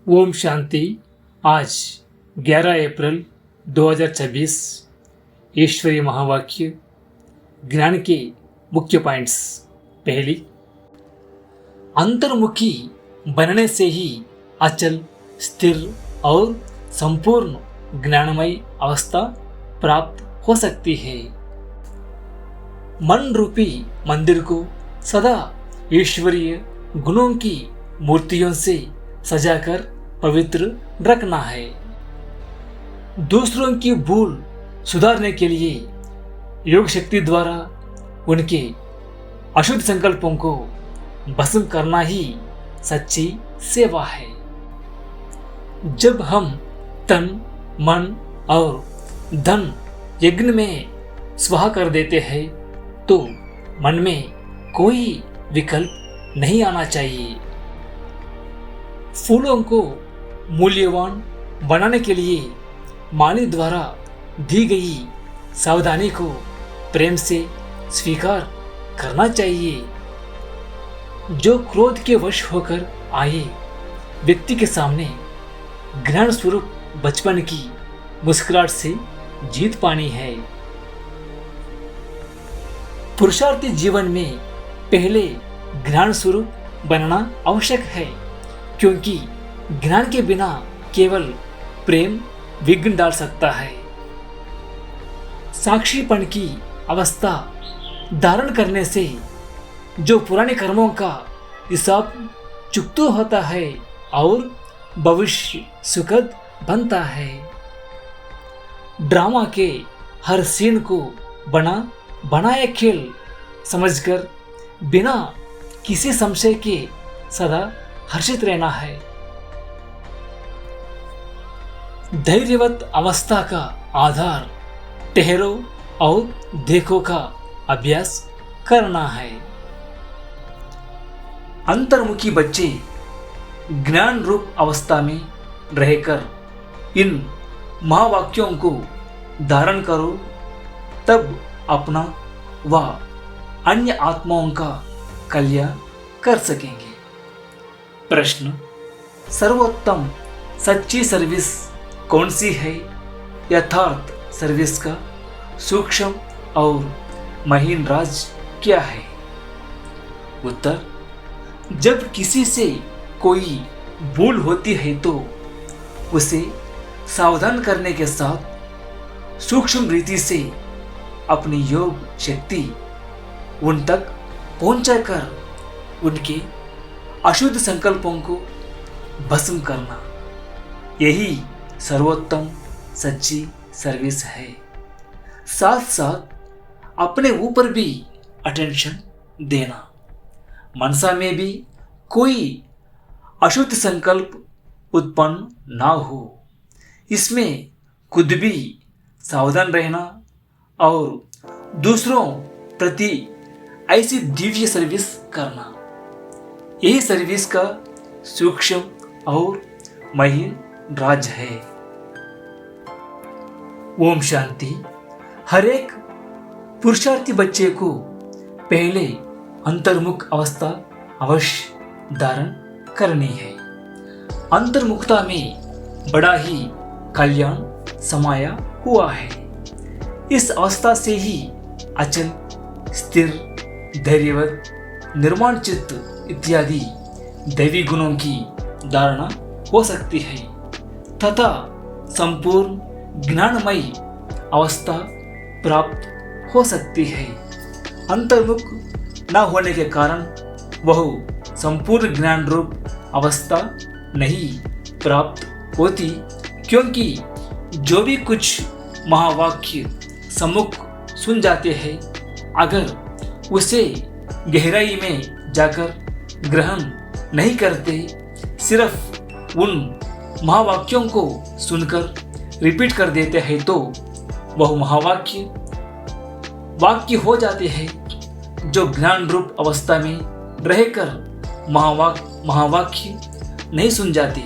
ओम शांति। आज 11 अप्रैल 2026 ईश्वरीय महावाक्य ज्ञान के मुख्य पॉइंट्स। पहली, अंतर्मुखी बनने से ही अचल, स्थिर और संपूर्ण ज्ञानमय अवस्था प्राप्त हो सकती है। मन रूपी मंदिर को सदा ईश्वरीय गुणों की मूर्तियों से सजाकर पवित्र रखना है। दूसरों की भूल सुधारने के लिए योग शक्ति द्वारा उनके अशुद्ध संकल्पों को भस्म करना ही सच्ची सेवा है। जब हम तन, मन और धन यज्ञ में स्वाहा कर देते हैं तो मन में कोई विकल्प नहीं आना चाहिए। फूलों को मूल्यवान बनाने के लिए माली द्वारा दी गई सावधानी को प्रेम से स्वीकार करना चाहिए। जो क्रोध के वश होकर आए व्यक्ति के सामने ज्ञान स्वरूप बचपन की मुस्कुराहट से जीत पानी है। पुरुषार्थी जीवन में पहले ज्ञान स्वरूप बनना आवश्यक है, क्योंकि ज्ञान के बिना केवल प्रेम विघ्न डाल सकता है। साक्षीपन की अवस्था धारण करने से जो पुराने कर्मों का हिसाब चुकता होता है और भविष्य सुखद बनता है। ड्रामा के हर सीन को बनाया खेल समझकर बिना किसी संशय के सदा हर्षित रहना है। धैर्यवत अवस्था का आधार ठहरो और देखो का अभ्यास करना है। अंतर्मुखी बच्चे ज्ञान रूप अवस्था में रहकर इन महावाक्यों को धारण करो, तब अपना व अन्य आत्माओं का कल्याण कर सकेंगे। प्रश्न: सर्वोत्तम सच्ची सर्विस कौन सी है? यथार्थ सर्विस का सूक्ष्म और महीन राज क्या है? उत्तर: जब किसी से कोई भूल होती है तो उसे सावधान करने के साथ सूक्ष्म रीति से अपनी योग शक्ति उन तक पहुंचाकर उनके अशुद्ध संकल्पों को भस्म करना, यही सर्वोत्तम सच्ची सर्विस है। साथ साथ अपने ऊपर भी अटेंशन देना, मनसा में भी कोई अशुद्ध संकल्प उत्पन्न ना हो, इसमें खुद भी सावधान रहना और दूसरों प्रति ऐसी दिव्य सर्विस करना, यही सर्विस का सूक्ष्म और महीन राज है। ओम शांति। हर एक पुरुषार्थी बच्चे को पहले अंतर्मुख अवस्था अवश्य धारण करनी है। अंतर्मुखता में बड़ा ही कल्याण समाया हुआ है। इस अवस्था से ही अचल, स्थिर, धैर्यवत, निर्माण चित्त इत्यादि दैवी गुणों की धारणा हो सकती है तथा संपूर्ण ज्ञानमयी अवस्था प्राप्त हो सकती है। अंतर्मुख न होने के कारण वह संपूर्ण ज्ञान रूप अवस्था नहीं प्राप्त होती, क्योंकि जो भी कुछ महावाक्य सम्मुख सुन जाते हैं, अगर उसे गहराई में जाकर ग्रहण नहीं करते, सिर्फ उन महावाक्यों को सुनकर रिपीट कर देते हैं, तो वह वाक्य हो जाते हैं जो ज्ञान रूप अवस्था में रहकर महावाक्य नहीं सुन जाते।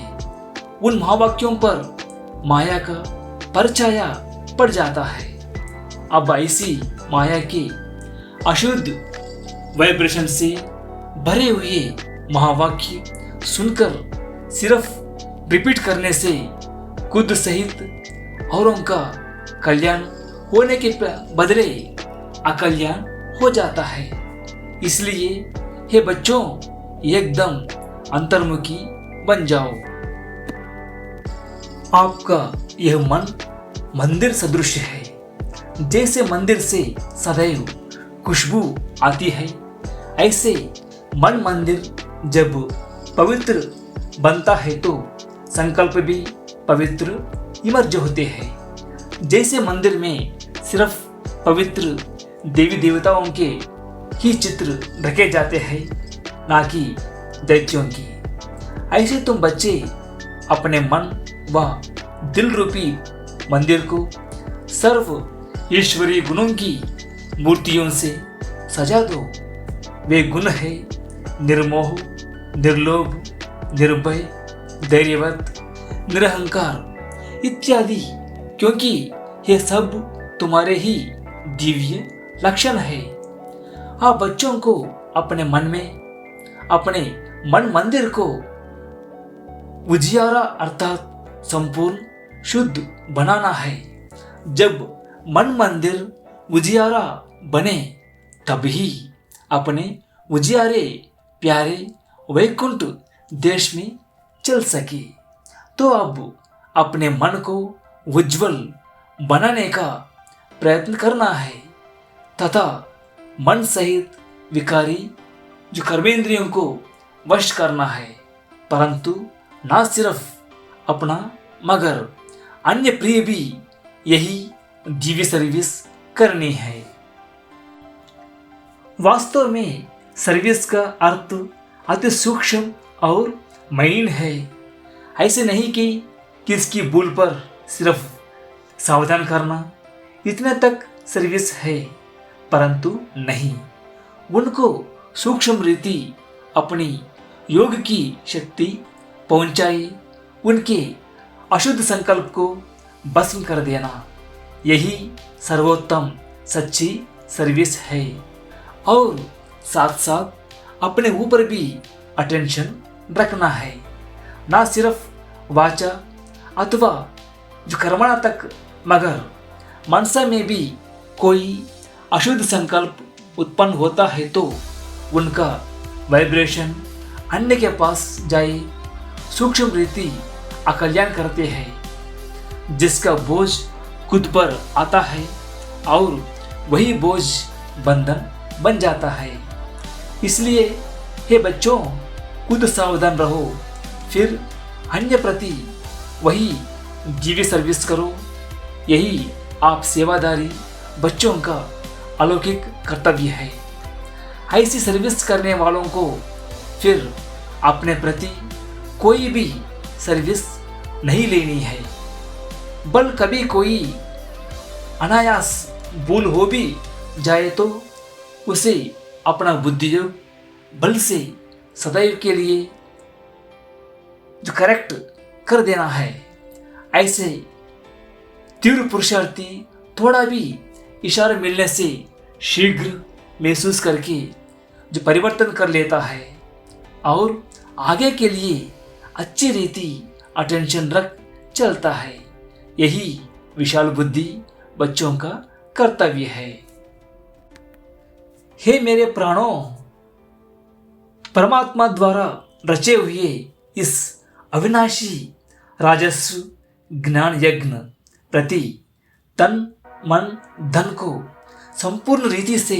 उन महावाक्यों पर माया का परछाया पड़ जाता है। अब ऐसी माया के अशुद्ध वाइब्रेशन से भरे हुए महावाक्य सुनकर सिर्फ रिपीट करने से खुद सहित औरों का कल्याण होने के बदले अकल्याण हो जाता है। इसलिए हे बच्चों, एकदम अंतर्मुखी बन जाओ। आपका यह मन मंदिर सदृश है। जैसे मंदिर से सदैव खुशबू आती है, ऐसे मन मंदिर जब पवित्र बनता है तो संकल्प भी पवित्र इमर्ज होते हैं। जैसे मंदिर में सिर्फ पवित्र देवी देवताओं के ही चित्र रखे जाते हैं, ना कि दैत्यों की, ऐसे तुम बच्चे अपने मन व दिल रूपी मंदिर को सर्व ईश्वरीय गुणों की मूर्तियों से सजा दो। वे गुण है निर्मोह, निर्लोभ, निर्भय, धैर्यवत, निरहंकार इत्यादि, क्योंकि ये सब तुम्हारे ही दिव्य लक्षण है। आप बच्चों को अपने मन में अपने मन मंदिर को उजियारा अर्थात संपूर्ण शुद्ध बनाना है। जब मन मंदिर उजियारा बने तब ही अपने उजियारे प्यारे वैकुंठ देश में चल सके। तो अब अपने मन को उज्जवल बनाने का प्रयत्न करना है तथा मन सहित विकारी जो कर्मेंद्रियों को वश करना है, परंतु ना सिर्फ अपना मगर अन्य प्रिय भी यही दिव्य सर्विस करनी है। वास्तव में सर्विस का अर्थ अति सूक्ष्म और महीन है। ऐसे नहीं कि किसकी भूल पर सिर्फ सावधान करना इतने तक सर्विस है, परंतु नहीं, उनको सूक्ष्म रीति अपनी योग की शक्ति पहुंचाए, उनके अशुद्ध संकल्प को भस्म कर देना, यही सर्वोत्तम सच्ची सर्विस है। और साथ साथ अपने ऊपर भी अटेंशन रखना है, ना सिर्फ वाचा अथवा जो कर्मणा तक, मगर मनसा में भी कोई अशुद्ध संकल्प उत्पन्न होता है तो उनका वाइब्रेशन अन्य के पास जाए, सूक्ष्म रीति अकल्याण करते हैं। जिसका बोझ खुद पर आता है और वही बोझ बंधन बन जाता है। इसलिए हे बच्चों, खुद सावधान रहो, फिर अन्य प्रति वही दिव्य सर्विस करो। यही आप सेवादारी बच्चों का अलौकिक कर्तव्य है। ऐसी सर्विस करने वालों को फिर अपने प्रति कोई भी सर्विस नहीं लेनी है। बल कभी कोई अनायास भूल हो भी जाए तो उसे अपना बुद्धियोग बल से सदैव के लिए जो करेक्ट कर देना है। ऐसे तीव्र पुरुषार्थी थोड़ा भी इशारा मिलने से शीघ्र महसूस करके जो परिवर्तन कर लेता है और आगे के लिए अच्छी रीति अटेंशन रख चलता है। यही विशाल बुद्धि बच्चों का कर्तव्य है। हे मेरे प्राणों, परमात्मा द्वारा रचे हुए इस अविनाशी राजस्व ज्ञान यज्ञ प्रति तन मन धन को संपूर्ण रीति से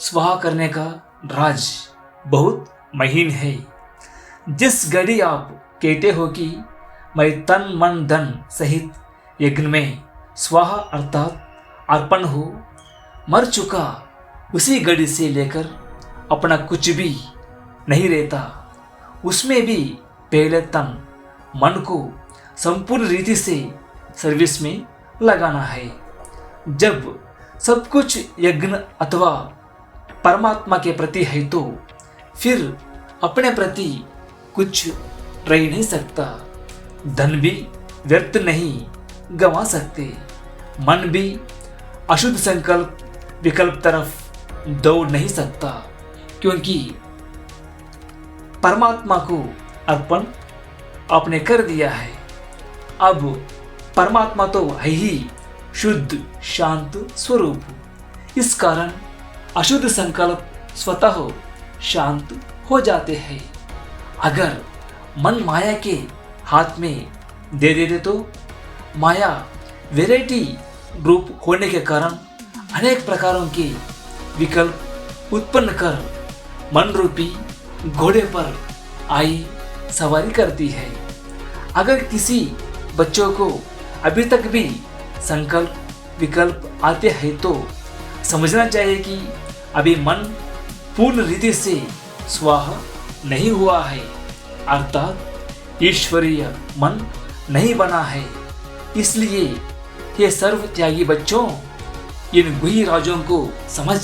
स्वाहा करने का राज बहुत महीन है। जिस घड़ी आप कहते हो कि मैं तन मन धन सहित यज्ञ में स्वाहा अर्थात अर्पण हो मर चुका, उसी घड़ी से लेकर अपना कुछ भी नहीं रहता। उसमें भी पहले तन मन को संपूर्ण रीति से सर्विस में लगाना है। जब सब कुछ यज्ञ अथवा परमात्मा के प्रति है तो फिर अपने प्रति कुछ रह नहीं सकता। धन भी व्यर्थ नहीं गंवा सकते, मन भी अशुद्ध संकल्प विकल्प तरफ दौड़ नहीं सकता, क्योंकि परमात्मा को अर्पण आपने कर दिया है। अब परमात्मा तो है ही शुद्ध शांत स्वरूप। इस कारण अशुद्ध संकल्प स्वतः शांत हो जाते हैं। अगर मन माया के हाथ में दे देते तो माया वैरायटी रूप होने के कारण अनेक प्रकारों के विकल्प उत्पन्न कर मन रूपी घोड़े पर आई सवारी करती है। अगर किसी बच्चों को अभी तक भी संकल्प विकल्प आते हैं तो समझना चाहिए कि अभी मन पूर्ण रीति से स्वाह नहीं हुआ है, अर्थात ईश्वरीय मन नहीं बना है। इसलिए ये सर्व त्यागी बच्चों, इन गुही राजों को समझ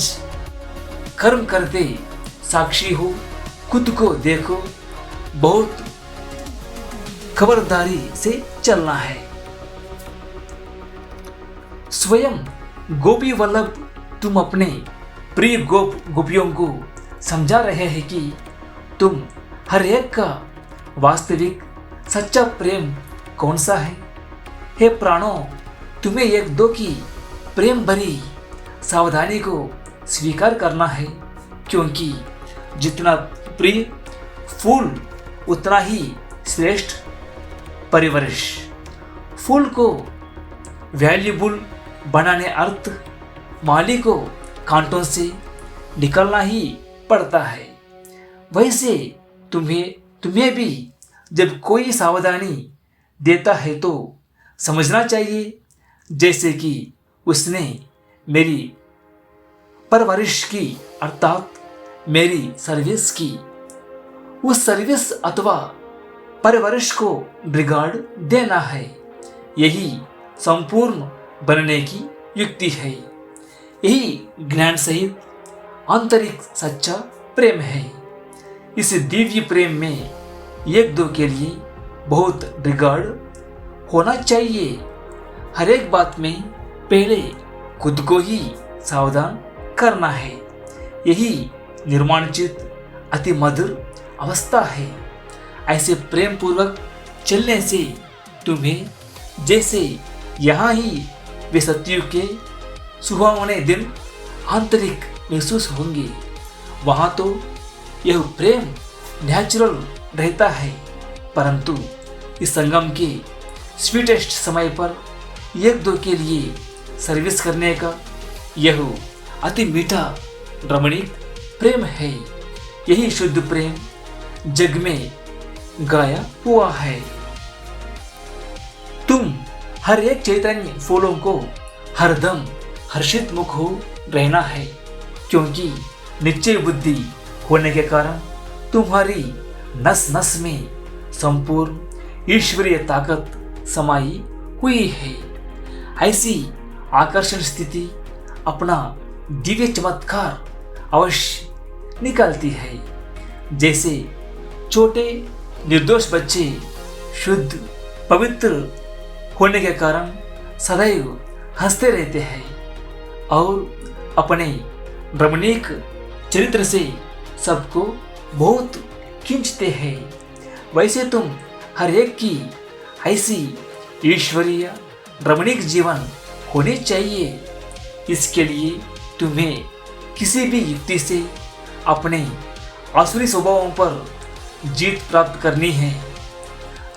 कर्म करते साक्षी हो, खुद को देखो, बहुत खबरदारी से चलना है। स्वयं गोपी वल्लभ तुम अपने प्रिय गोप गोपियों को समझा रहे हैं कि तुम हर एक का वास्तविक सच्चा प्रेम कौन सा है। हे प्राणों, तुम्हें एक दो की प्रेम भरी सावधानी को स्वीकार करना है, क्योंकि जितना प्रिय फूल उतना ही श्रेष्ठ परिवरिश। फूल को वैल्यूबल बनाने अर्थ माली को कांटों से निकलना ही पड़ता है। वैसे तुम्हें भी जब कोई सावधानी देता है तो समझना चाहिए जैसे कि उसने मेरी परवरिश की, अर्थात मेरी सर्विस की। उस सर्विस अथवा परवरिश को रिगार्ड देना है, यही संपूर्ण बनने की युक्ति है। यही ज्ञान सहित आंतरिक सच्चा प्रेम है। इस दिव्य प्रेम में एक दो के लिए बहुत रिगार्ड होना चाहिए। हर एक बात में पहले खुद को ही सावधान करना है। यही निर्माणचित अति मधुर अवस्था है। ऐसे प्रेम पूर्वक चलने से तुम्हें जैसे यहाँ ही वे सतयुग के सुहावने दिन आंतरिक महसूस होंगे, वहाँ तो यह प्रेम नेचुरल रहता है, परंतु इस संगम के स्वीटेस्ट समय पर एक दो के लिए सर्विस करने का यह अति मीठा रमणीक प्रेम है। यही शुद्ध प्रेम जग में गाया हुआ है। तुम हर एक चैतन्य फूलों को हरदम हर्षित मुख हो रहना है, क्योंकि निश्चय बुद्धि होने के कारण तुम्हारी नस नस में संपूर्ण ईश्वरीय ताकत समाई हुई है। ऐसी आकर्षण स्थिति अपना दिव्य चमत्कार अवश्य निकालती है। जैसे छोटे निर्दोष बच्चे शुद्ध पवित्र होने के कारण सदैव हंसते रहते हैं और अपने रमणीक चरित्र से सबको बहुत खींचते हैं, वैसे तुम हर एक की ऐसी ईश्वरीय रमणीक जीवन होनी चाहिए। इसके लिए तुम्हें किसी भी युक्ति से अपने आसुरी स्वभावों पर जीत प्राप्त करनी है।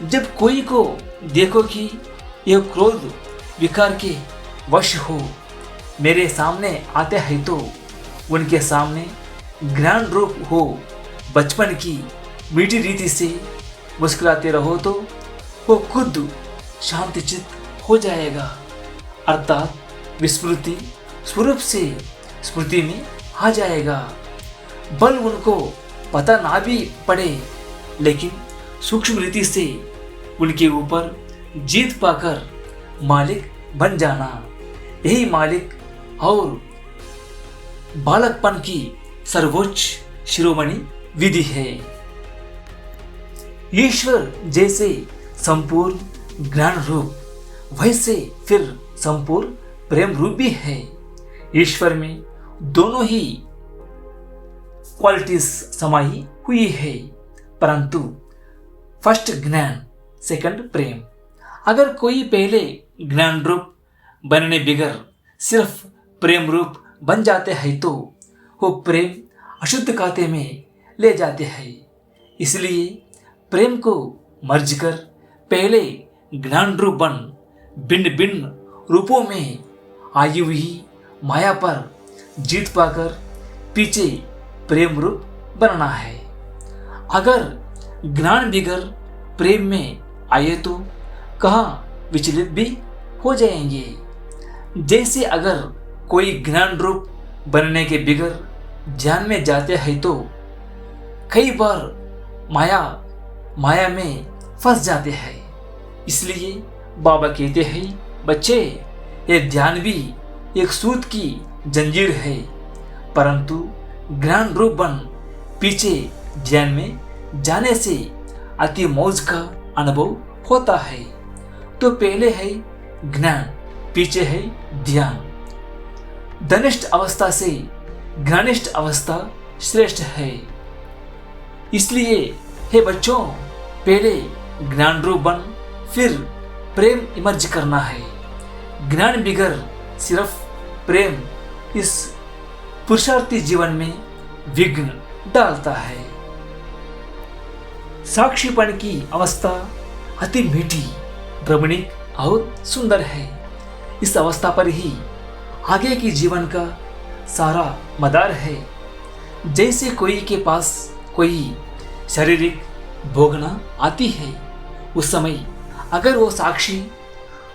जब कोई को देखो कि यह क्रोध विकार के वश हो मेरे सामने आते हैं तो उनके सामने ज्ञान रूप हो बचपन की मीठी रीति से मुस्कुराते रहो तो वो खुद शांतिचित हो जाएगा, अर्थात विस्मृति स्वरूप से स्मृति में आ जाएगा। बल उनको पता ना भी पड़े, लेकिन सूक्ष्म रीति से उनके ऊपर जीत पाकर मालिक बन जाना, यही मालिक और बालकपन की सर्वोच्च शिरोमणि विधि है। ईश्वर जैसे संपूर्ण ज्ञान रूप, वैसे फिर संपूर्ण प्रेम रूप भी है। ईश्वर में दोनों ही क्वालिटीज समाई हुई है, परंतु फर्स्ट ज्ञान सेकंड प्रेम। अगर कोई पहले ज्ञान रूप बनने बिगर सिर्फ प्रेम रूप बन जाते हैं तो वो प्रेम अशुद्ध खाते में ले जाते हैं। इसलिए प्रेम को मर्ज कर पहले ज्ञान रूप बन भिन्न भिन्न रूपों में आई हुई माया पर जीत पाकर पीछे प्रेम रूप बनना है। अगर ज्ञान बिगर प्रेम में आए तो कहाँ विचलित भी हो जाएंगे। जैसे अगर कोई ज्ञान रूप बनने के बिगर ध्यान में जाते हैं तो कई बार माया में फंस जाते हैं। इसलिए बाबा कहते हैं, बच्चे, ये ध्यान भी एक सूत की जंजीर है, परंतु ज्ञान रूप बन पीछे ध्यान में जाने से अति मौज का अनुभव होता है। तो पहले है ज्ञान, पीछे है ध्यान। धनिष्ठ अवस्था से ज्ञानिष्ठ अवस्था श्रेष्ठ है। इसलिए हे बच्चों, पहले ज्ञान रूप बन फिर प्रेम इमर्ज करना है। ज्ञान बिगर सिर्फ प्रेम इस पुरुषार्थी जीवन में विघ्न डालता है। साक्षीपन की अवस्था अति मीठी, रमणीक और सुंदर है। इस अवस्था पर ही आगे की जीवन का सारा मदार है। जैसे कोई के पास कोई शारीरिक भोगना आती है, उस समय अगर वो साक्षी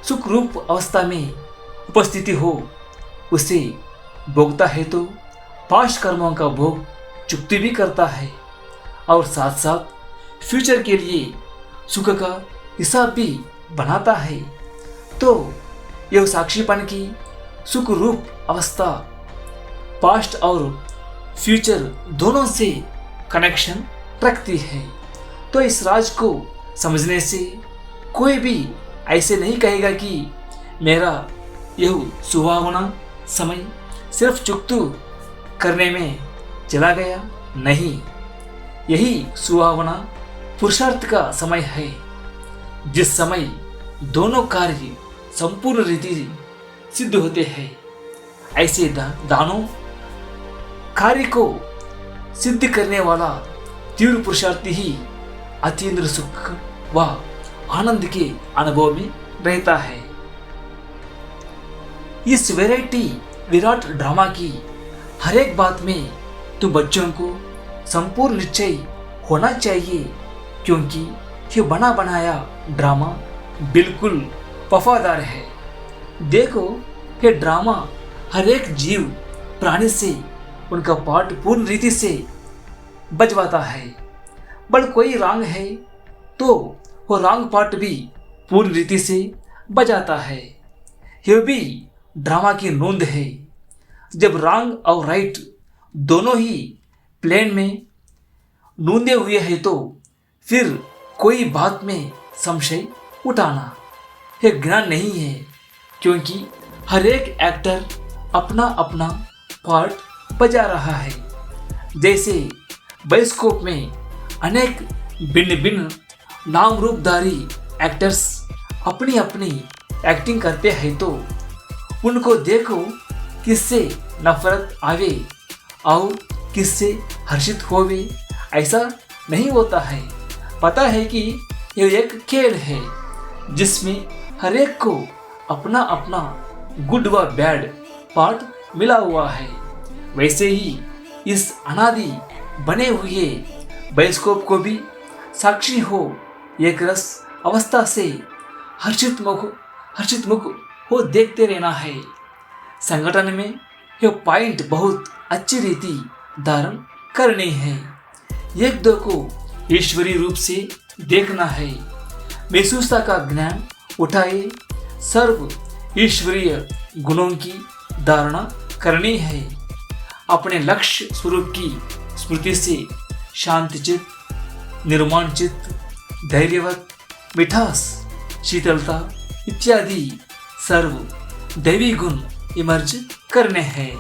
सुख रूप अवस्था में उपस्थिति हो, उसे भोगता है तो पास्ट कर्मों का भोग चुकती भी करता है और साथ साथ फ्यूचर के लिए सुख का हिसाब भी बनाता है। तो यह साक्षीपन की सुख रूप अवस्था पास्ट और फ्यूचर दोनों से कनेक्शन रखती है। तो इस राज को समझने से कोई भी ऐसे नहीं कहेगा कि मेरा यह सुहावना समय सिर्फ चुकतू करने में चला गया। नहीं, यही सुहावना पुरुषार्थ का समय है, जिस समय दोनों कार्य संपूर्ण रीति सिद्ध होते हैं। ऐसे दानों कार्य को सिद्ध करने वाला तीव्र पुरुषार्थी ही अतीन्द्र सुख व आनंद के अनुभव में रहता है। इस वैरायटी विराट ड्रामा की हर एक बात में तुम बच्चों को संपूर्ण निश्चय होना चाहिए, क्योंकि ये बना बनाया ड्रामा बिल्कुल वफादार है। देखो, ये ड्रामा हर एक जीव प्राणी से उनका पार्ट पूर्ण रीति से बजवाता है। बड़ कोई रांग है तो वो रांग पार्ट भी पूर्ण रीति से बजाता है। यह भी ड्रामा की नोंद है। जब रांग और राइट दोनों ही प्लेन में नूंदे हुए हैं तो फिर कोई बात में संशय उठाना यह ज्ञान नहीं है, क्योंकि हर एक एक्टर अपना अपना पार्ट बजा रहा है। जैसे बायोस्कोप में अनेक भिन्न भिन्न नाम रूपधारी एक्टर्स अपनी अपनी एक्टिंग करते हैं, तो उनको देखो किससे नफरत आवे और किससे हर्षित होवे, ऐसा नहीं होता है। पता है कि यह एक खेल है जिसमें हर एक को अपना अपना गुड व बैड पार्ट मिला हुआ है। वैसे ही इस अनादि बने हुए बायोस्कोप को भी साक्षी हो एक रस अवस्था से हर्षित मुख हो देखते रहना है। संगठन में यह पॉइंट बहुत अच्छी रीति धारण करनी है। एक दो को ईश्वरीय रूप से देखना है। महसूसता का ज्ञान उठाए सर्व ईश्वरीय गुणों की धारणा करनी है। अपने लक्ष्य स्वरूप की स्मृति से शांत चित्त, निर्माण चित्त, धैर्यवत, मिठास, शीतलता इत्यादि सर्व दैवी गुण इमर्ज करने हैं।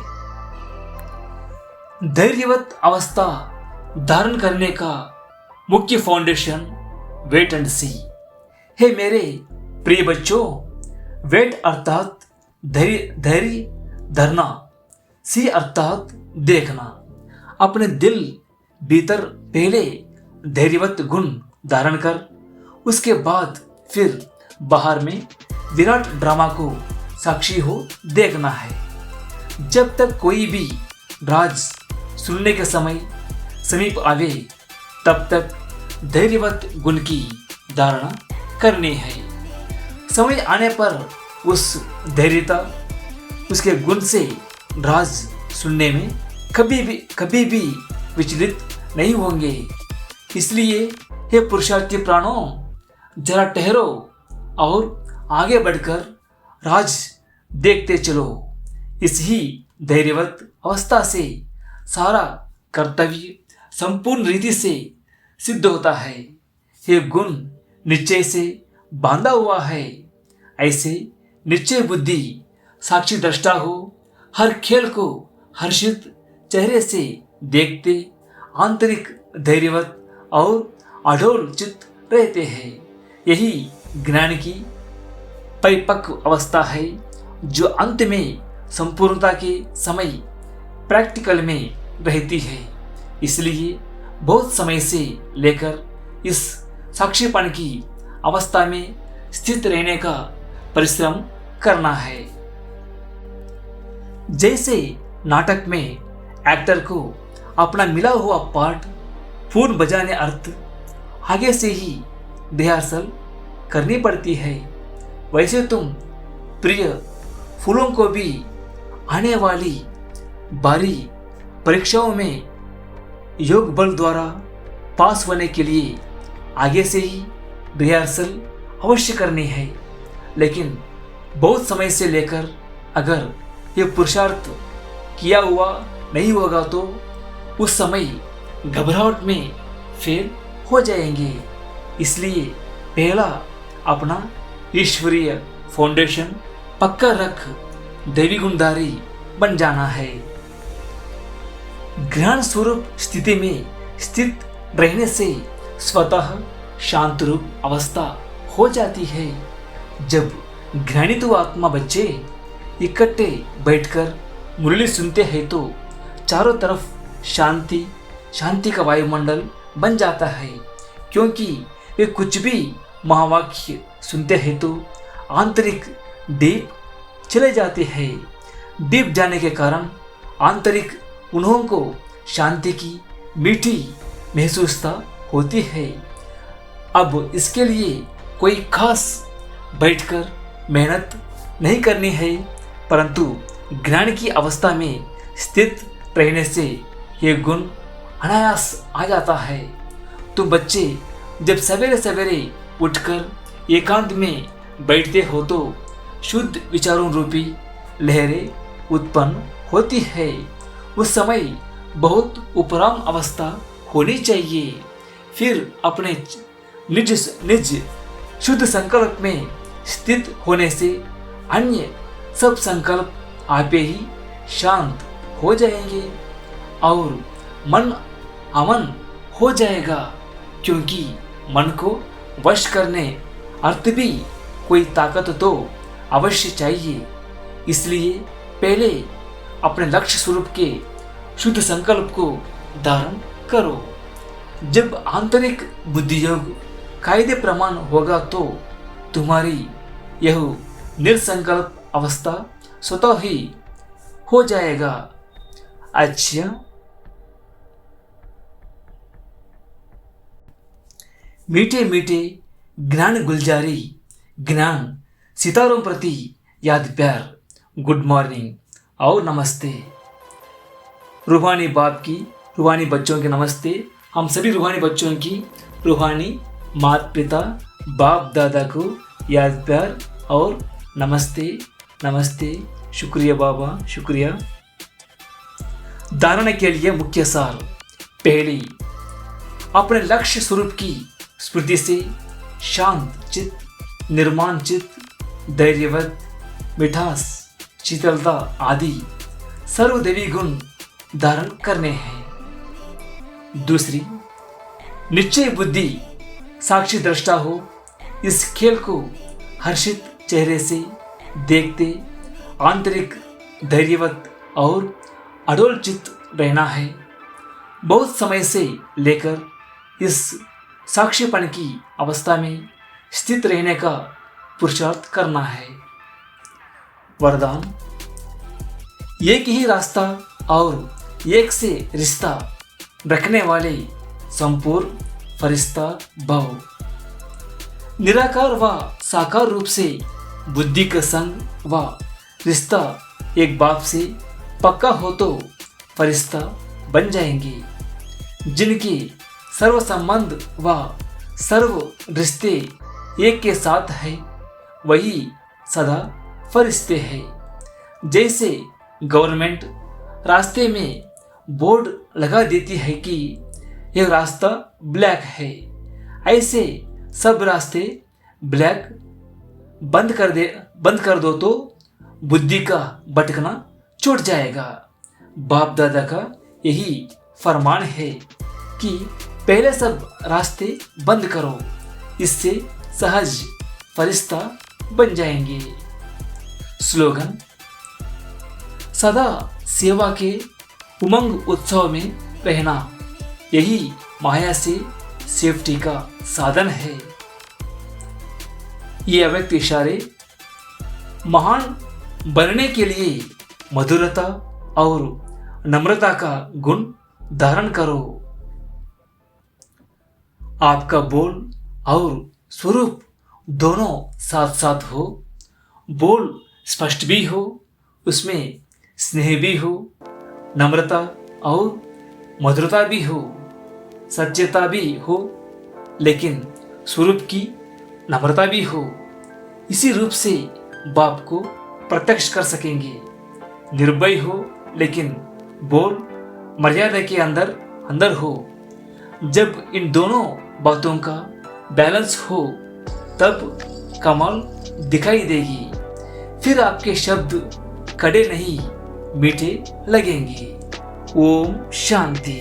धैर्यवत अवस्था धारण करने का मुख्य फाउंडेशन वेट एंड सी हे मेरे प्रिय बच्चों, वेट अर्थात धैर्य धरना, सी अर्थात देखना। अपने दिल भीतर पहले धैर्यवत गुण धारण कर, उसके बाद फिर बाहर में विराट ड्रामा को साक्षी हो देखना है। जब तक कोई भी राज सुनने के समय समीप आवे, तब तक धैर्यवत गुण की धारणा करनी है। समय आने पर उस धैर्यता, उसके गुण से राज सुनने में कभी भी विचलित नहीं होंगे। इसलिए हे पुरुषार्थी प्राणों, जरा ठहरो और आगे बढ़कर राज देखते चलो। इस ही धैर्यवत अवस्था से सारा कर्तव्य संपूर्ण रीति से सिद्ध होता है। ये गुण निश्चय से बांधा हुआ है। ऐसे निश्चय बुद्धि साक्षी दृष्टा हो, हर खेल को हर्षित चेहरे से देखते आंतरिक धैर्यवत और अडोल चित्त रहते हैं। यही ज्ञान की परिपक्व अवस्था है, जो अंत में संपूर्णता के समय प्रैक्टिकल में रहती है। इसलिए बहुत समय से लेकर इस साक्षीपन की अवस्था में स्थित रहने का परिश्रम करना है। जैसे नाटक में एक्टर को अपना मिला हुआ पार्ट पूर्ण बजाने अर्थ आगे से ही रिहर्सल करनी पड़ती है, वैसे तुम प्रिय फूलों को भी आने वाली बारी परीक्षाओं में योग बल द्वारा पास होने के लिए आगे से ही रिहर्सल अवश्य करनी है। लेकिन बहुत समय से लेकर अगर ये पुरुषार्थ किया हुआ नहीं होगा तो उस समय घबराहट में फेल हो जाएंगे। इसलिए पहला अपना ईश्वरीय फाउंडेशन पक्का रख देवी गुणधारी बन जाना है। ज्ञान स्वरूप स्थिति में स्थित रहने से स्वतः शांत रूप अवस्था हो जाती है। जब ज्ञानित आत्मा बच्चे इकट्ठे बैठकर मुरली सुनते हैं तो चारों तरफ शांति का वायुमंडल बन जाता है, क्योंकि वे कुछ भी महावाक्य सुनते हैं तो आंतरिक डीप चले जाते हैं। डीप जाने के कारण आंतरिक उन्हों को शांति की मीठी महसूसता होती है। अब इसके लिए कोई खास बैठकर मेहनत नहीं करनी है, परंतु ज्ञान की अवस्था में स्थित रहने से ये गुण अनायास आ जाता है। तो बच्चे जब सवेरे सवेरे उठकर एकांत में बैठते हो तो शुद्ध विचारों रूपी लहरें उत्पन्न होती है। उस समय बहुत उपराम अवस्था होनी चाहिए। फिर अपने निज शुद्ध संकल्प में स्थित होने से अन्य सब संकल्प आपे ही शांत हो जाएंगे और मन अमन हो जाएगा, क्योंकि मन को वश करने अर्थ भी कोई ताकत तो अवश्य चाहिए। इसलिए पहले अपने लक्ष्य स्वरूप के शुद्ध संकल्प को धारण करो। जब आंतरिक बुद्धि योग कायदे प्रमाण होगा तो तुम्हारी यह निर्संकल्प अवस्था स्वतः ही हो जाएगा। अच्छा, मीठे मीठे ज्ञान गुलजारी, ज्ञान सितारों प्रति याद प्यार, गुड मॉर्निंग और नमस्ते। रूहानी बाप की, रूहानी बच्चों के नमस्ते। हम सभी रूहानी बच्चों की रूहानी माता पिता बाप दादा को याद प्यार और नमस्ते नमस्ते। शुक्रिया बाबा, शुक्रिया। धारणा के लिए मुख्य सार। पहली, अपने लक्ष्य स्वरूप की स्मृति से शांत चित्त, निर्माण चित्त, धैर्यवत, मिठास, शीतलता आदि सर्वदेवी गुण धारण करने हैं। दूसरी, निश्चय बुद्धि साक्षी दृष्टा हो, इस खेल को हर्षित चेहरे से देखते आंतरिक धैर्यवत और अडोल चित्त रहना है। बहुत समय से लेकर इस साक्षीपन की अवस्था में स्थित रहने का पुरुषार्थ करना है। वरदान, एक ही रास्ता और एक से रिश्ता रखने वाले संपूर्ण फरिश्ता भव। निराकार व साकार रूप से बुद्धि का संग व रिश्ता एक बाप से पक्का हो तो फरिश्ता बन जाएंगे। जिनके सर्व संबंध व सर्व रिश्ते एक के साथ है वही सदा फरिश्ते हैं। जैसे गवर्नमेंट रास्ते में बोर्ड लगा देती है कि यह रास्ता ब्लैक है, ऐसे सब रास्ते ब्लैक बंद कर दो तो बुद्धि का भटकना छूट जाएगा। बाप दादा का यही फरमान है कि पहले सब रास्ते बंद करो, इससे सहज फरिश्ता बन जाएंगे। स्लोगन, सदा सेवा के उमंग उत्सव में रहना यही माया से सेफ्टी का साधन है। ये अव्यक्त इशारे महान बनने के लिए मधुरता और नम्रता का गुण धारण करो। आपका बोल और स्वरूप दोनों साथ साथ हो। बोल स्पष्ट भी हो, उसमें स्नेह भी हो, नम्रता और मधुरता भी हो, सच्चेता भी हो, लेकिन स्वरूप की नम्रता भी हो। इसी रूप से बाप को प्रत्यक्ष कर सकेंगे। निर्भय हो लेकिन बोल मर्यादा के अंदर हो। जब इन दोनों बातों का बैलेंस हो तब कमाल दिखाई देगी। फिर आपके शब्द कड़े नहीं मीठे लगेंगे। ओम शांति।